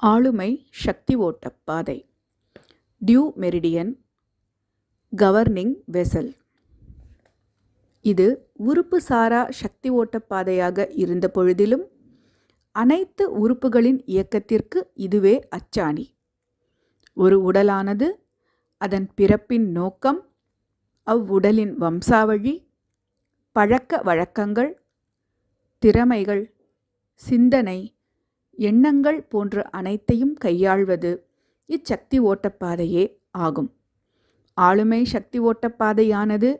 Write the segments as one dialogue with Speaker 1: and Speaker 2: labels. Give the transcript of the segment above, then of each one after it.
Speaker 1: ஆளுமை சக்தி ஓட்டப் பாதை. Du meridian governing vessel. இது உறுப்பு சாரா சக்தி ஓட்டப் பாதையாக இருந்த பொழுதிலும் அனைத்து உறுப்புகளின் இயக்கத்திற்கு இதுவே அச்சாணி. ஒரு உடலானது அதன் பிறப்பின் நோக்கம், அவ்வுடலின் வம்சாவழி, பழக்க வழக்கங்கள், திறமைகள், சிந்தனை, எண்ணங்கள் போன்ற அனைத்தையும் கையாள்வது இச்சக்தி ஓட்டப்பாதையே ஆகும். ஆளுமை சக்தி ஓட்டப்பாதையானது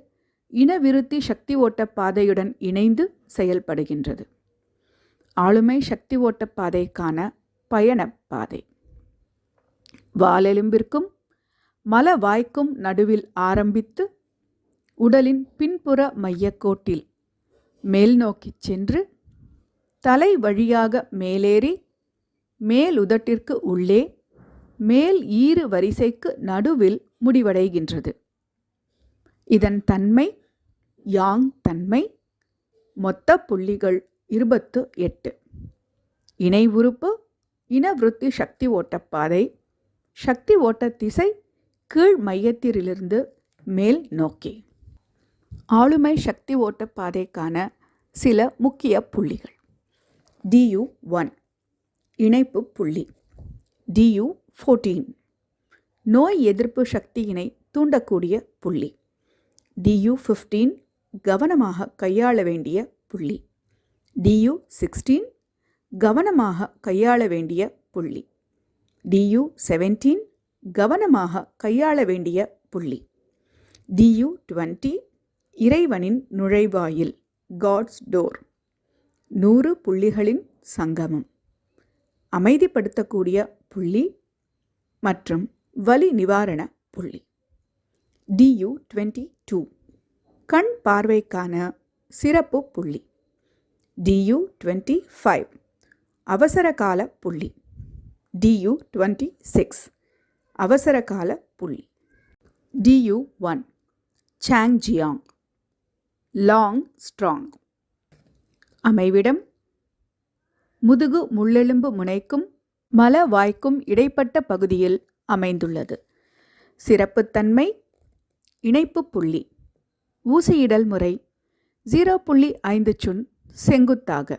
Speaker 1: இனவிருத்தி சக்தி ஓட்டப்பாதையுடன் இணைந்து செயல்படுகின்றது. ஆளுமை சக்தி ஓட்டப்பாதைக்கான பயணப்பாதை. வாலெலும்பிற்கும் மலவாய்க்கும் நடுவில் ஆரம்பித்து உடலின் பின்புற மையக்கோட்டில் மேல் நோக்கிச் சென்று தலை வழியாக மேலேறி மேலுதட்டிற்கு உள்ளே மேல் ஈறு வரிசைக்கு நடுவில் முடிவடைகின்றது. இதன் தன்மை யாங் தன்மை. மொத்த புள்ளிகள் 28. இணை உறுப்பு இனவிருத்தி சக்தி ஓட்டப்பாதை. சக்தி ஓட்ட திசை கீழ் மையத்திலிருந்து மேல் நோக்கி. ஆளுமை சக்தி ஓட்டப்பாதைக்கான சில முக்கிய புள்ளிகள். DU1 இணைப்பு புள்ளி. DU14 நோய் எதிர்ப்பு சக்தியினை தூண்டக்கூடிய புள்ளி. DU15 கவனமாக கையாள வேண்டிய புள்ளி. DU16 கவனமாக கையாள வேண்டிய புள்ளி. DU17 கவனமாக கையாள வேண்டிய புள்ளி. DU20 இறைவனின் நுழைவாயில், காட்ஸ் டோர். 100 புள்ளிகளின் சங்கமம். அமைதிப்படுத்தக்கூடிய புள்ளி மற்றும் வலி நிவாரண புள்ளி. DU22 கண் பார்வைக்கான சிறப்பு புள்ளி. DU25 அவசரகால புள்ளி. DU26 அவசரகால புள்ளி. DU1 song Jiang long strong. அமைவிடம் முதுகு முள்ளெலும்பு முனைக்கும் மலவாய்க்கும் இடைப்பட்ட பகுதியில் அமைந்துள்ளது. சிறப்புத்தன்மை இணைப்பு புள்ளி. ஊசியிடல் முறை 0.5 சுன் செங்குத்தாக.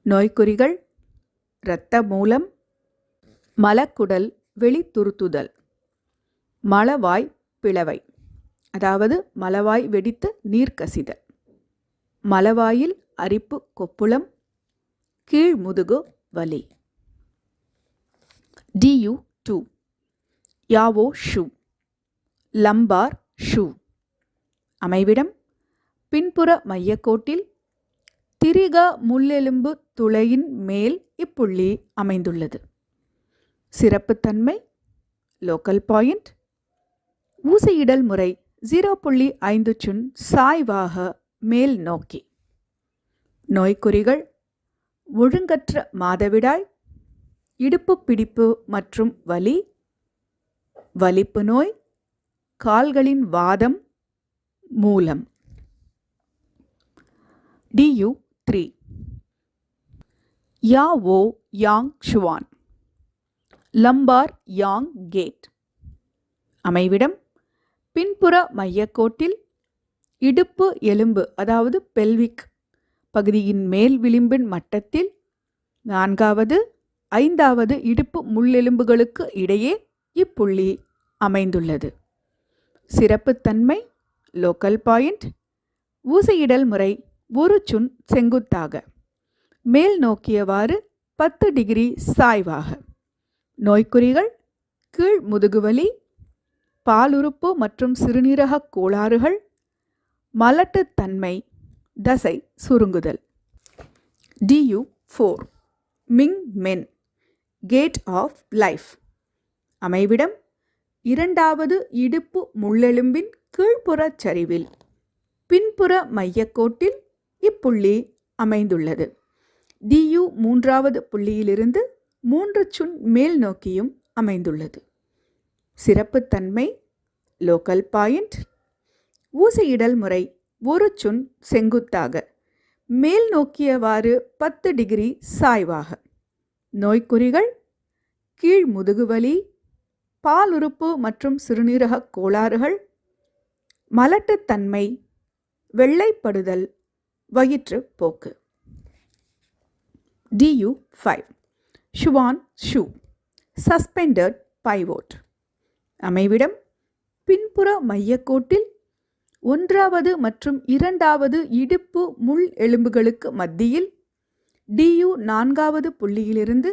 Speaker 1: நோய்க்குறிகள் இரத்த மூலம், மலக்குடல் வெளித்துருத்துதல், மலவாய் பிளவை, அதாவது மலவாய் வெடித்து நீர் கசிதல், மலவாயில் அரிப்பு கொப்புளம், கீழ் முதுகு வலி. DU2 யாவோ shoe lumbar shoe. அமைவிடம் பின்புற மையக்கோட்டில் திரிக முள்ளெலும்பு துளையின் மேல் இப்புள்ளி அமைந்துள்ளது. சிறப்புத்தன்மை லோக்கல் பாயிண்ட். ஊசியிடல் முறை 0.5 சுன் சாய்வாக மேல் நோக்கி. நோய்க்குறிகள் ஒழுங்கற்ற மாதவிடாய், இடுப்பு பிடிப்பு மற்றும் வலி, வலிப்பு நோய், கால்களின் வாதம், மூலம். DU3 யாவோ யாங் ஷுவான் லம்பார் யாங் கேட். அமைவிடம் பின்புற மையக்கோட்டில் இடுப்பு எலும்பு, அதாவது பெல்விக் பகுதியின் மேல் விளிம்பின் மட்டத்தில் 4வது 5வது இடுப்பு முள்ளெலும்புகளுக்கு இடையே இப்புள்ளி அமைந்துள்ளது. சிறப்புத்தன்மை லோக்கல் பாயிண்ட். ஊசியிடல் முறை 1 சுன் செங்குத்தாக மேல் நோக்கியவாறு 10 டிகிரி சாய்வாக. நோய்க்குறிகள் கீழ் முதுகுவலி, பாலுறுப்பு மற்றும் சிறுநீரக கோளாறுகள், மலட்டுத்தன்மை, தசை சுருங்குதல். DU4 Ming Men gate of life. அமைவிடம் 2வது இடுப்பு முள்ளெலும்பின் கீழ்ப்புறச் சரிவில் பின்புற மையக்கோட்டில் இப்புள்ளி அமைந்துள்ளது. DU 3வது புள்ளியிலிருந்து 3 சுன் மேல் நோக்கியும் அமைந்துள்ளது. சிறப்புத்தன்மை லோக்கல் பாயிண்ட். ஊசியிடல் முறை 1 சுன் செங்குத்தாக மேல் நோக்கியவாறு 10 டிகிரி சாய்வாக. நோய்க்குறிகள் கீழ் முதுகுவலி, பாலுறுப்பு மற்றும் சிறுநீரக கோளாறுகள், மலட்டுத்தன்மை, வெள்ளைப்படுதல், வயிற்றுப்போக்கு. DU5 Schwann shoe suspended pivot. அமைவிடம் பின்புற மையக்கோட்டில் 1வது மற்றும் 2வது இடுப்பு முள் எலும்புகளுக்கு மத்தியில் DU4வது புள்ளியிலிருந்து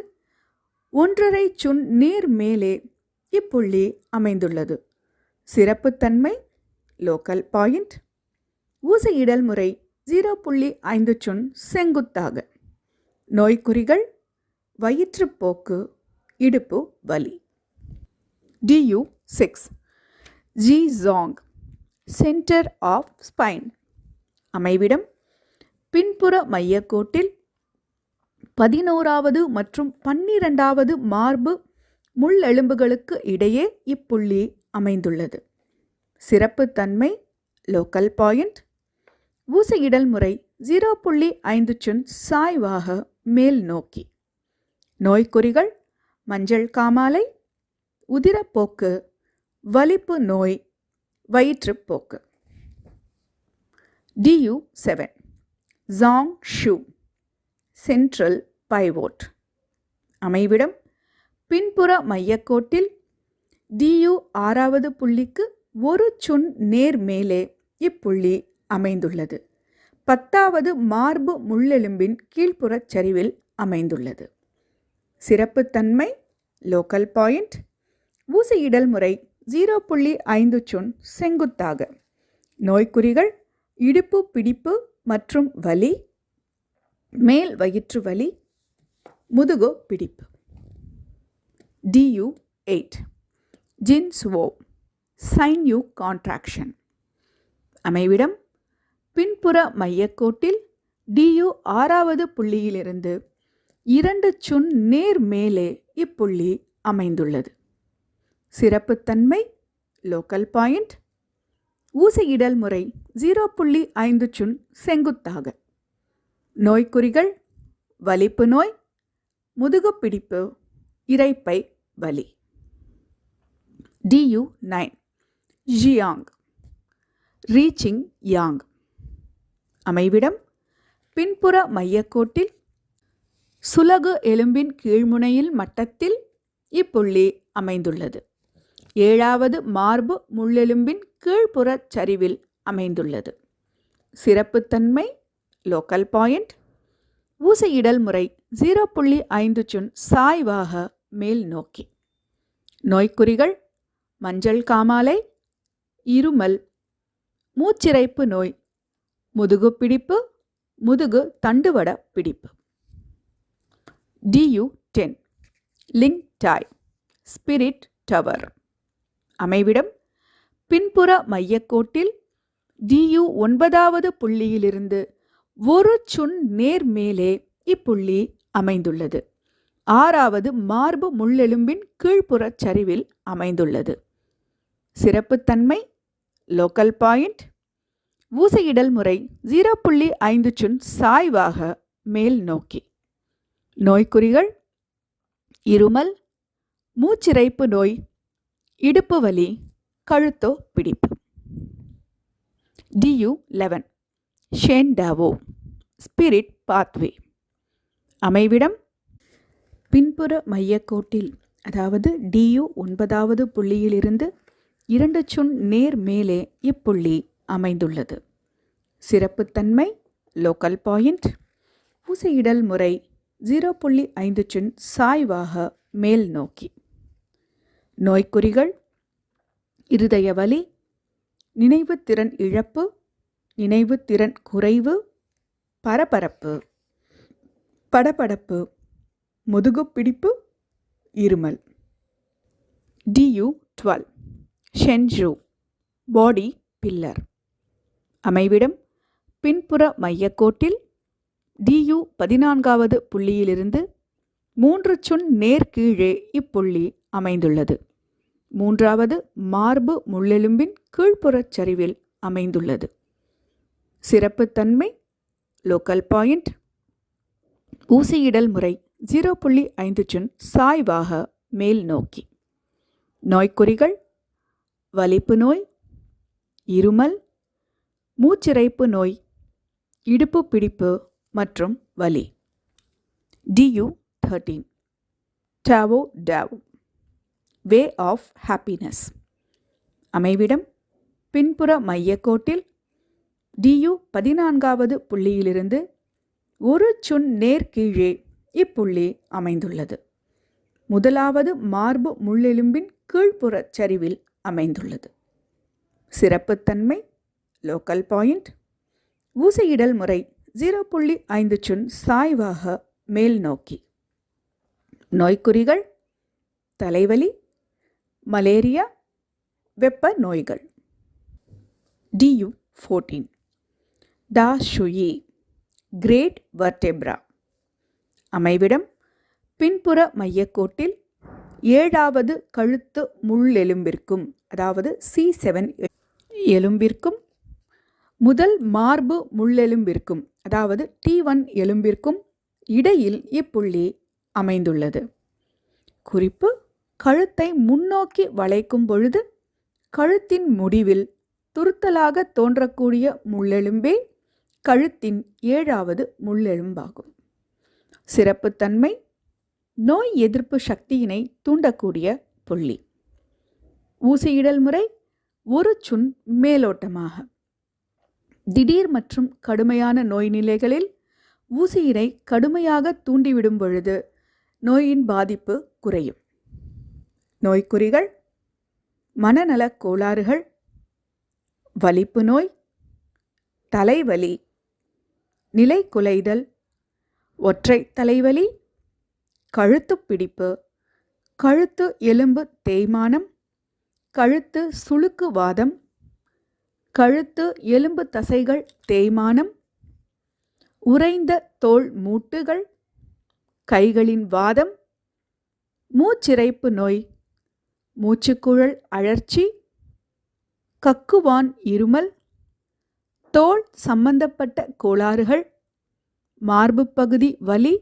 Speaker 1: 1½ சுன் நேர் மேலே இப்புள்ளி அமைந்துள்ளது. சிறப்புத்தன்மை லோக்கல் பாயிண்ட். ஊசியிடல் முறை 0.5 சுன் செங்குத்தாக. நோய்க்குறிகள் வயிற்றுப்போக்கு, இடுப்பு வலி. DU6 G-Jong centre of spine. அமைவிடம் பின்புற மையக்கோட்டில் 11வது மற்றும் 12வது மார்பு முள்ளெலும்புகளுக்கு இடையே இப்புள்ளி அமைந்துள்ளது. சிறப்புத்தன்மை லோக்கல் பாயிண்ட். ஊசியிடல் முறை 0.5 சுன் சாய்வாக மேல் நோக்கி. நோய்க்குறிகள் மஞ்சள் காமாலை, உதிரப்போக்கு, வலிப்பு நோய், வயிற்றுப்போக்கு. DU7 Jong shoe central pivot. அமைவிடம் பின்புற மையக்கோட்டில் DU6வது புள்ளிக்கு 1 சுன் நேர் மேலே இப்புள்ளி அமைந்துள்ளது. 10வது மார்பு முள்ளெலும்பின் கீழ்ப்புறச் சரிவில் அமைந்துள்ளது. சிறப்புத்தன்மை லோக்கல் பாயிண்ட். ஊசியிடல் முறை 0.5 சுன் செங்குத்தாக. நோய்க்குறிகள் இடுப்பு பிடிப்பு மற்றும் வலி, மேல் வயிற்று வலி, முதுகு பிடிப்பு. DU8 ஜின்சுவோ சைன்யூ contraction. அமைவிடம் பின்புற மையக்கோட்டில் DU6வது புள்ளியிலிருந்து 2 சுன் நேர் மேலே இப்புள்ளி அமைந்துள்ளது. சிறப்புத்தன்மை லோக்கல் பாயிண்ட். ஊசியிடல் முறை 0.5 சுன் செங்குத்தாக. நோய்க்குறிகள் வலிப்பு நோய், முதுகு பிடிப்பு, இரைப்பை வலி. DU9 Jiang reaching Yang. அமைவிடம் பின்புற மையக்கோட்டில் சுலகு எலும்பின் கீழ்முனையில் மட்டத்தில் இப்புள்ளி அமைந்துள்ளது. 7வது மார்பு முள்ளெலும்பின் கீழ்ப்புறச் சரிவில் அமைந்துள்ளது. சிறப்புத்தன்மை லோக்கல் பாயிண்ட். ஊசியிடல் முறை 0.5 சுன் சாய்வாக மேல் நோக்கி. நோய்க்குறிகள் மஞ்சள் காமாலை, இருமல், மூச்சிரைப்பு நோய், முதுகு பிடிப்பு, முதுகு தண்டுவட பிடிப்பு. DU10 லிங் டாய் ஸ்பிரிட் டவர். அமைவிடம் பின்புற மையக்கோட்டில் DU9வது புள்ளியிலிருந்து 1 சுன் நேர் மேலே இப்புள்ளி அமைந்துள்ளது. 6வது மார்பு முள்ளெலும்பின் கீழ்ப்புறச் சரிவில் அமைந்துள்ளது. சிறப்புத்தன்மை லோக்கல் பாயிண்ட். ஊசியிடல் முறை 0.5 சுன் சாய்வாக மேல் நோக்கி. நோய்க்குறிகள் இருமல், மூச்சிரைப்பு நோய், இடுப்பு வலி, கழுத்தோ பிடிப்பு. DU11 ஷேன்டாவோ spirit pathway. அமைவிடம் பின்புற மையக்கோட்டில் அதாவது DU9வது புள்ளியிலிருந்து 2 சுன் நேர் மேலே இப்புள்ளி அமைந்துள்ளது. சிறப்புத்தன்மை லோக்கல் பாயிண்ட். ஊசியிடல் முறை 0.5 சுன் சாய்வாக மேல் நோக்கி. நோய்க்குறிகள் இருதய வலி, நினைவுத்திறன் இழப்பு, நினைவுத்திறன் குறைவு, பரபரப்பு, படபடப்பு, முதுகு பிடிப்பு, இருமல். DU12 ஷென்ஜூ பாடி பில்லர். அமைவிடம் பின்புற மையக்கோட்டில் DU14வது புள்ளியிலிருந்து 3 சுன் நேர் கீழே இப்புள்ளி அமைந்துள்ளது. 3வது மார்பு முள்ளெலும்பின் கீழ்ப்புறச் சரிவில் அமைந்துள்ளது. சிறப்புத்தன்மை லோக்கல் பாயிண்ட். ஊசியிடல் முறை 0.5 சுன் சாய்வாக மேல் நோக்கி. நோய்க்குறிகள் வலிப்பு நோய், இருமல், மூச்சிறைப்பு நோய், இடுப்பு பிடிப்பு மற்றும் வலி. DU13 டாவோ Tao way of happiness. அமைவிடம் பின்புற மையக்கோட்டில் DU14வது புள்ளியிலிருந்து ஒரு சுன் நேர் கீழே இப்புள்ளி அமைந்துள்ளது. முதலாவது மார்பு முள்ளெலும்பின் கீழ்ப்புற சரிவில் அமைந்துள்ளது. சிறப்புத்தன்மை லோக்கல் பாயிண்ட். ஊசியிடல் முறை 0.5 சுன் சாய்வாக மேல் நோக்கி. நோய்க்குறிகள் தலைவலி, மலேரியா, வெப்ப நோய்கள். DU14 டா ஷுயி கிரேட் வர்டெப்ரா. அமைவிடம் பின்புற மையக்கோட்டில் 7வது கழுத்து முள்ளெலும்பிற்கும் அதாவது C7 எலும்பிற்கும் முதல் மார்பு முள்ளெலும்பிற்கும் அதாவது T1 எலும்பிற்கும் இடையில் இப்புள்ளி அமைந்துள்ளது. குறிப்பு: கழுத்தை முன்னோக்கி வளைக்கும் பொழுது கழுத்தின் முடிவில் துருத்தலாக தோன்றக்கூடிய முள்ளெலும்பே கழுத்தின் 7வது முள்ளெலும்பாகும். சிறப்புத்தன்மை நோய் எதிர்ப்பு சக்தியினை தூண்டக்கூடிய புள்ளி. ஊசியிடல் முறை ஒரு சுன் மேலோட்டமாக. திடீர் மற்றும் கடுமையான நோய் நிலைகளில் ஊசியினை கடுமையாக தூண்டிவிடும் பொழுது நோயின் பாதிப்பு குறையும். நோய்க்குறிகள் மனநலக் கோளாறுகள், வலிப்பு நோய், தலைவலி, நிலை குலைதல், ஒற்றை தலைவலி, கழுத்து பிடிப்பு, கழுத்து எலும்பு தேய்மானம், கழுத்து சுளுக்குவாதம், கழுத்து எலும்பு தசைகள் தேய்மானம், உறைந்த தோல் மூட்டுகள், கைகளின் வாதம், மூச்சிறைப்பு நோய், மூச்சுக்குழல் அழற்சி, கக்குவான் இருமல், தோல் சம்பந்தப்பட்ட கோளாறுகள், மார்பு பகுதி வலி,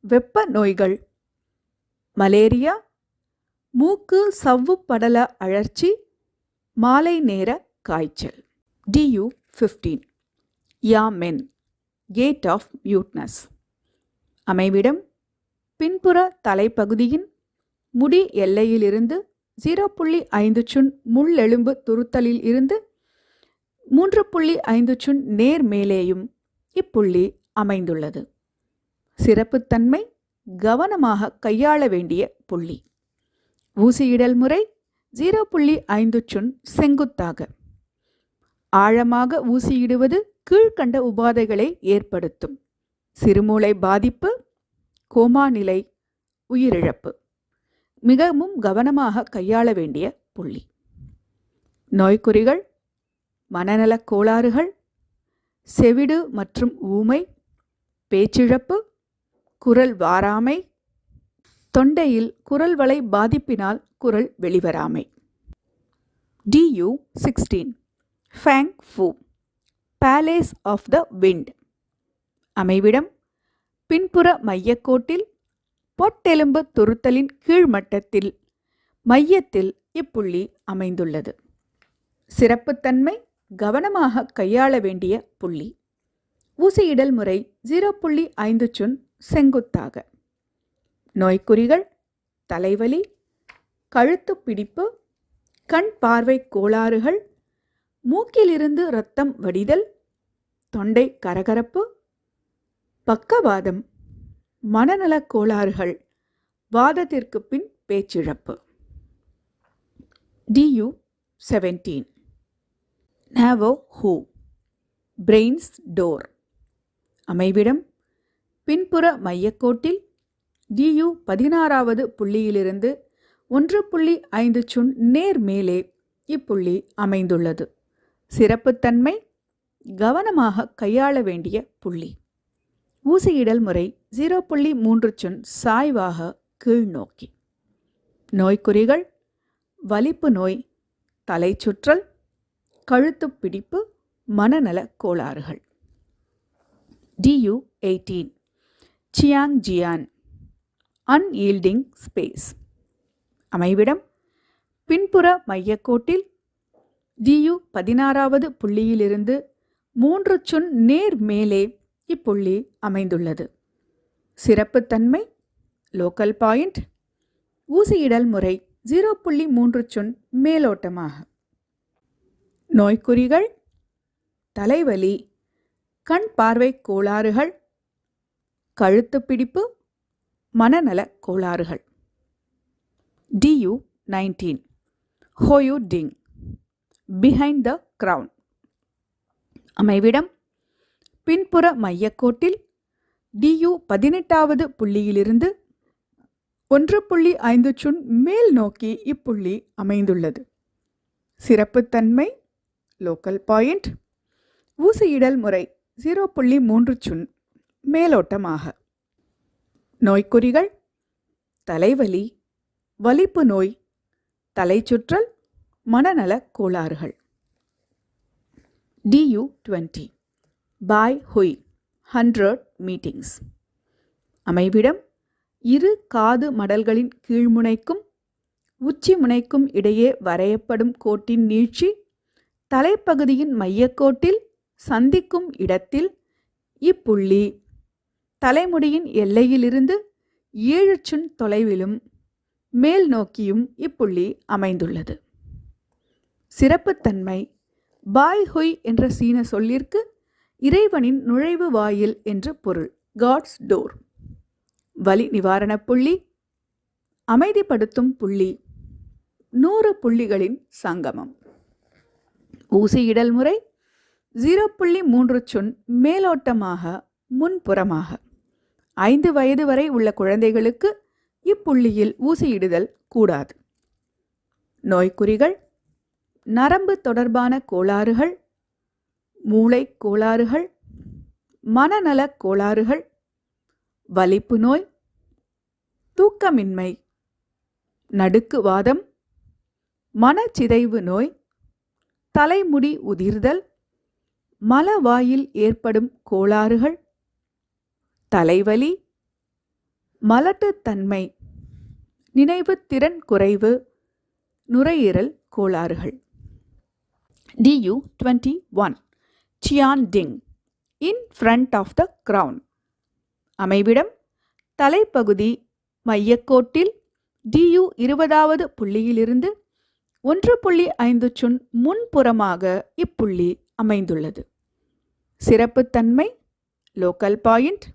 Speaker 1: வெப்ப நோய்கள், மலேரியா, மூக்கு சவ்வு படல அழற்சி, மாலை நேர காய்ச்சல். DU15 யாமென் gate of மியூட்னஸ். அமைவிடம் பின்புற தலைப்பகுதியின் முடி எல்லையிலிருந்து 0.5 சுன் முள்ளெலும்பு துருத்தலில் இருந்து 3.5 சுன் நேர் மேலேயும் இப்புள்ளி அமைந்துள்ளது. சிறப்புத்தன்மை கவனமாக கையாள வேண்டிய புள்ளி. ஊசியிடல் முறை 0.5 சுன் செங்குத்தாக. ஆழமாக ஊசியிடுவது கீழ்கண்ட உபாதைகளை ஏற்படுத்தும்: சிறுமூளை பாதிப்பு, கோமா நிலை, உயிரிழப்பு. மிகவும் கவனமாக கையாள வேண்டிய புள்ளி. நோய்க்குறிகள் மனநலக் கோளாறுகள், செவிடு மற்றும் ஊமை, பேச்சிழப்பு, குரல் வாராமை, தொண்டையில் குரல் வளை பாதிப்பினால் குரல் வெளிவராமை. DU16 ஃபேங் ஃபூ பேலேஸ் ஆஃப் த விண்ட். அமைவிடம் பின்புற மையக்கோட்டில் பொட்டெலும்பு துருத்தலின் கீழ்மட்டத்தில் மையத்தில் இப்புள்ளி அமைந்துள்ளது. சிறப்புத்தன்மை கவனமாக கையாள வேண்டிய புள்ளி. ஊசியிடல் முறை 0.5 சுன் செங்குத்தாக. நோய்க்குறிகள் தலைவலி, கழுத்து பிடிப்பு, கண் பார்வை கோளாறுகள், மூக்கிலிருந்து இரத்தம் வடிதல், தொண்டை கரகரப்பு, பக்கவாதம், மனநலக் கோளாறுகள், வாதத்திற்கு பின் பேச்சிழப்பு. DU17 நாவோ ஹூ பிரெயின்ஸ் டோர். அமைவிடம் பின்புற மையக்கோட்டில் DU16வது புள்ளியிலிருந்து 1.5 சுன் நேர் மேலே இப்புள்ளி அமைந்துள்ளது. சிறப்புத்தன்மை கவனமாக கையாள வேண்டிய புள்ளி. ஊசியிடல் முறை 0.3 சுன் சாய்வாக கீழ் நோக்கி. நோய்க்குறிகள் வலிப்பு நோய், தலைச்சுற்றல், கழுத்து பிடிப்பு, மனநலக் கோளாறுகள். DU18 Chiang Ziyan அன்யீல்டிங் space. அமைவிடம் பின்புற மையக்கோட்டில் DU 16வது புள்ளியிலிருந்து 3 சுன் நேர் மேலே இப்புள்ளி அமைந்துள்ளது. சிறப்புத்தன்மை லோக்கல் பாயிண்ட் ஊசியிடல் முறை 0.3 சுன் மேலோட்டமாக. நோய்க்குறிகள் தலைவலி, கண் பார்வை கோளாறுகள், கழுத்து பிடிப்பு, மனநல கோளாறுகள். DU 19 ஹோயு டிங் பிஹைண்ட் த கிரவுன். அமைவிடம் பின்புற மையக்கோட்டில் DU 18வது புள்ளியிலிருந்து 1.5 சுன் மேல் நோக்கி இப்புள்ளி அமைந்துள்ளது. சிறப்புத்தன்மை லோக்கல் பாயிண்ட் ஊசியிடல் முறை 0.3 சுன் மேலோட்டமாக. நோய்க்குறிகள் தலைவலி, வலிப்பு நோய், தலைச்சுற்றல், மனநல கோளாறுகள். DU 20 பாய் ஹுய் 100 மீட்டிங்ஸ். அமைவிடம் இரு காது மடல்களின் கீழ்முனைக்கும் உச்சி முனைக்கும் இடையே வரையப்படும் கோட்டின் நீட்சி தலைப்பகுதியின் மையக்கோட்டில் சந்திக்கும் இடத்தில் இப்புள்ளி தலைமுடியின் எல்லையிலிருந்து 7 சுன் தொலைவிலும் மேல் நோக்கியும் இப்புள்ளி அமைந்துள்ளது. சிறப்புத்தன்மை பாய் ஹுய் என்ற சீன சொல்லிற்கு இறைவனின் நுழைவு வாயில் என்று பொருள். God's door. வலி நிவாரணப் புள்ளி அமைதிப்படுத்தும் புள்ளி 100 புள்ளிகளின் சங்கமம். ஊசியிடல் முறை 0.3 சுன் மேலோட்டமாக முன்புறமாக. 5 வயது வரை உள்ள குழந்தைகளுக்கு இப்புள்ளியில் ஊசியிடுதல் கூடாது. நோய்க்குறிகள் நரம்பு தொடர்பான கோளாறுகள், மூளை கோளாறுகள், மனநல கோளாறுகள், வலிப்பு நோய், தூக்கமின்மை, நடுக்குவாதம், மனச்சிதைவு நோய், தலைமுடி உதிர்தல், மலவாயில் ஏற்படும் கோளாறுகள், தலைவலி, மலட்டுத்தன்மை, நினைவுத்திறன் குறைவு, நுரையீரல் கோளாறுகள். DU 21 Qian Ding in front of the crown. அமைவிடம் தலைப்பகுதி மையக்கோட்டில் DU 20வது புள்ளியிலிருந்து 1.5 சுன் முன்புறமாக இப்புள்ளி அமைந்துள்ளது. சிறப்புத்தன்மை லோக்கல் பாயிண்ட்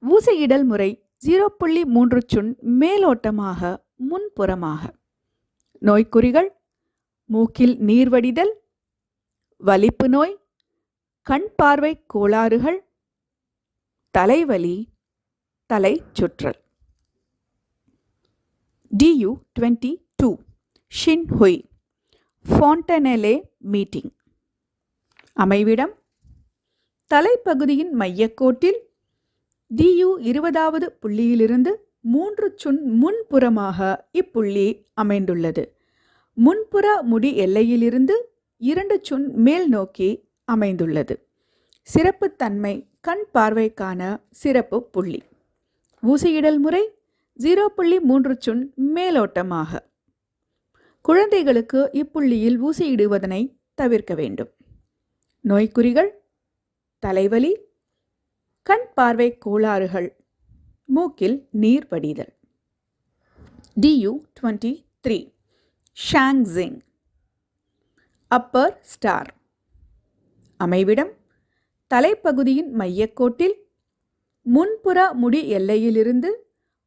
Speaker 1: ஊசியிடல் முறை 0.3 சுன் மேலோட்டமாக முன்புறமாக. நோய்க்குறிகள் மூக்கில் நீர்வடிதல், வலிப்பு நோய், கண் பார்வை கோளாறுகள், தலைவலி, தலை சுற்றல். DU 22 ஷின் ஹுய் ஃபாண்டனெலே மீட்டிங். அமைவிடம் தலைப்பகுதியின் மையக்கோட்டில் DU 20வது புள்ளியிலிருந்து 3 சுன் முன்புறமாக இப்புள்ளி அமைந்துள்ளது. முன்புற முடி எல்லையிலிருந்து 2 சுன் மேல் நோக்கி அமைந்துள்ளது. சிறப்புத்தன்மை கண் பார்வைக்கான சிறப்பு புள்ளி. ஊசியிடல் முறை 0.3 சுன் மேலோட்டமாக. குழந்தைகளுக்கு இப்புள்ளியில் ஊசியிடுவதனை தவிர்க்க வேண்டும். நோய்க்குறிகள் தலைவலி, கண் பார்வை கோளாறுகள், மூக்கில் நீர் வடிதல். DU 23 ஷாங்ஸிங் அப்பர் ஸ்டார். அமைவிடம் தலைப்பகுதியின் மையக்கோட்டில் முன்புற முடி எல்லையிலிருந்து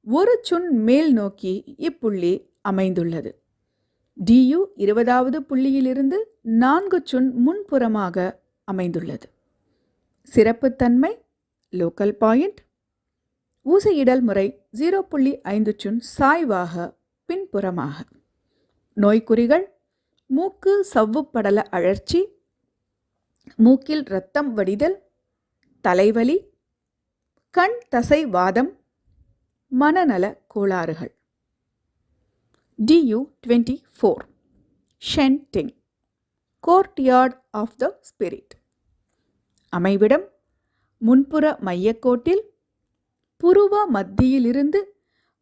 Speaker 1: 1 சுன் மேல் நோக்கி இப்புள்ளி அமைந்துள்ளது. DU 20வது புள்ளியிலிருந்து 4 சுன் முன்புறமாக அமைந்துள்ளது. சிறப்புத்தன்மை லோக்கல் பாயிண்ட் ஊசியிடல் முறை 0.5 சுன் சாய்வாக பின்புறமாக. நோய்க்குறிகள் மூக்கு சவ்வுப்படல அழற்சி, மூக்கில் இரத்தம் வடிதல், தலைவலி, கண் தசை வாதம், மனநல கோளாறுகள். DU 24 ஷென் டிங் கோர்ட்யார்ட் ஆஃப் த ஸ்பிரிட். அமைவிடம் முன்புற மையக்கோட்டில் புருவ மத்தியிலிருந்து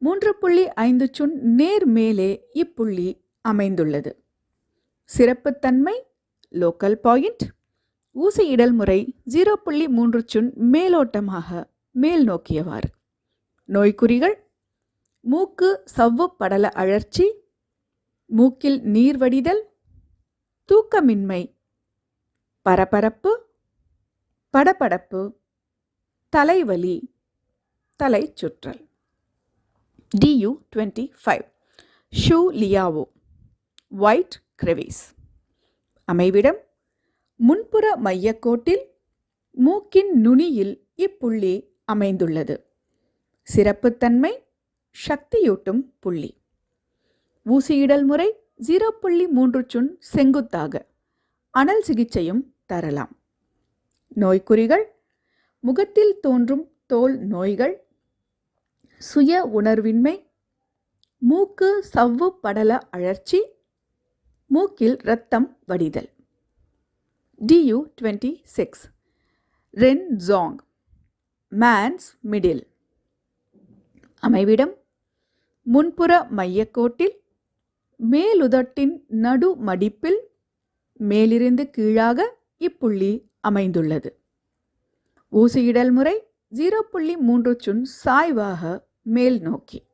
Speaker 1: 3.5 சுன் நேர் மேலே இப்புள்ளி அமைந்துள்ளது. சிறப்புத்தன்மை லோக்கல் பாயிண்ட். ஊசியிடல் முறை 0.3 சுன் மேலோட்டமாக மேல் நோக்கியவாறு. நோய்க்குறிகள் மூக்கு சவ்வு படல அழற்சி, மூக்கில் நீர் வடிதல், தூக்கமின்மை, பரபரப்பு, படபடப்பு, தலைவலி, தலை சுற்றல். DU25 ஷூ லியாவோ ஒயிட் கிரெவிஸ். அமைவிடம் முன்புற மையக்கோட்டில் மூக்கின் நுனியில் இப்புள்ளி அமைந்துள்ளது. சிறப்புத்தன்மை சக்தியூட்டும் புள்ளி. ஊசியிடல் முறை 0.3 சுன் செங்குத்தாக அனல் சிகிச்சையும் தரலாம். நோய்க்குறிகள் முகத்தில் தோன்றும் தோல் நோய்கள், சுய உணர்வின்மை, மூக்கு சவ்வு படல அழற்சி, மூக்கில் இரத்தம் வடிதல். DU26 ரென்ஜாங் mens middle. அமைவிடம் முன்புற மையக்கோட்டில் மேலுதட்டின் நடு மடிப்பில் மேலிருந்து கீழாக இப்புள்ளி அமைந்துள்ளது. ஊசியிடல் முறை 0.3 சுன் சாய்வாக மேல் நோக்கி.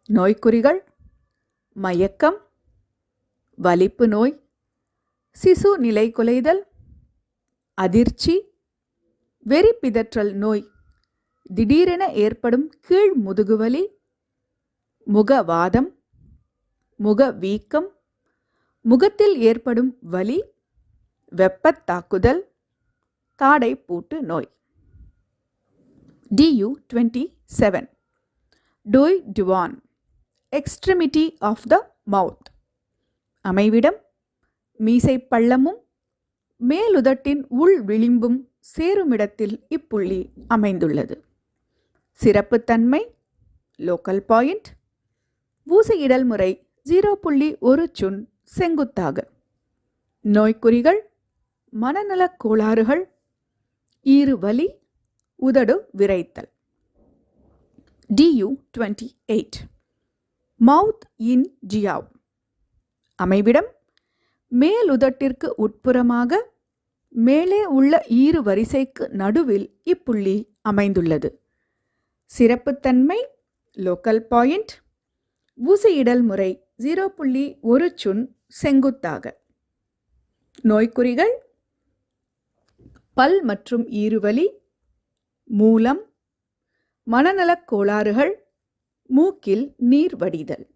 Speaker 1: நோய்க்குறிகள் மயக்கம், வலிப்பு நோய், சிசு நிலை குலைதல், அதிர்ச்சி, வெறி பிதற்றல் நோய், திடீரென ஏற்படும் கீழ் முதுகுவலி, முகவாதம், முக வீக்கம், முகத்தில் ஏற்படும் வலி, வெப்பத் தாக்குதல், தாடை பூட்டு நோய். DU27 டோய் டுவான் எக்ஸ்ட்ரிமிட்டி ஆஃப் த மவுத். அமைவிடம் மீசை பள்ளமும் மேலுதட்டின் உள் விளிம்பும் சேருமிடத்தில் இப்புள்ளி அமைந்துள்ளது. சிறப்புத்தன்மை லோக்கல் பாயிண்ட். ஊசியிடல் முறை 0.1 சுன் செங்குத்தாக. நோய்க்குறிகள் மனநலக் கோளாறுகள், ஈறுவலி, உதடு விரைத்தல். DU28 மவுத் இன் ஜியாவ். அமைவிடம் மேலுதட்டிற்கு உட்புறமாக மேலே உள்ள ஈறு வரிசைக்கு நடுவில் இப்புள்ளி அமைந்துள்ளது. சிறப்புத்தன்மை லோக்கல் பாயிண்ட். ஊசியிடல் முறை 0.1 சுன் செங்குத்தாக. நோய்க்குறிகள் பல் மற்றும் ஈறுவலி, மூலம், மனநலக் கோளாறுகள், மூக்கில் நீர் வடிதல்.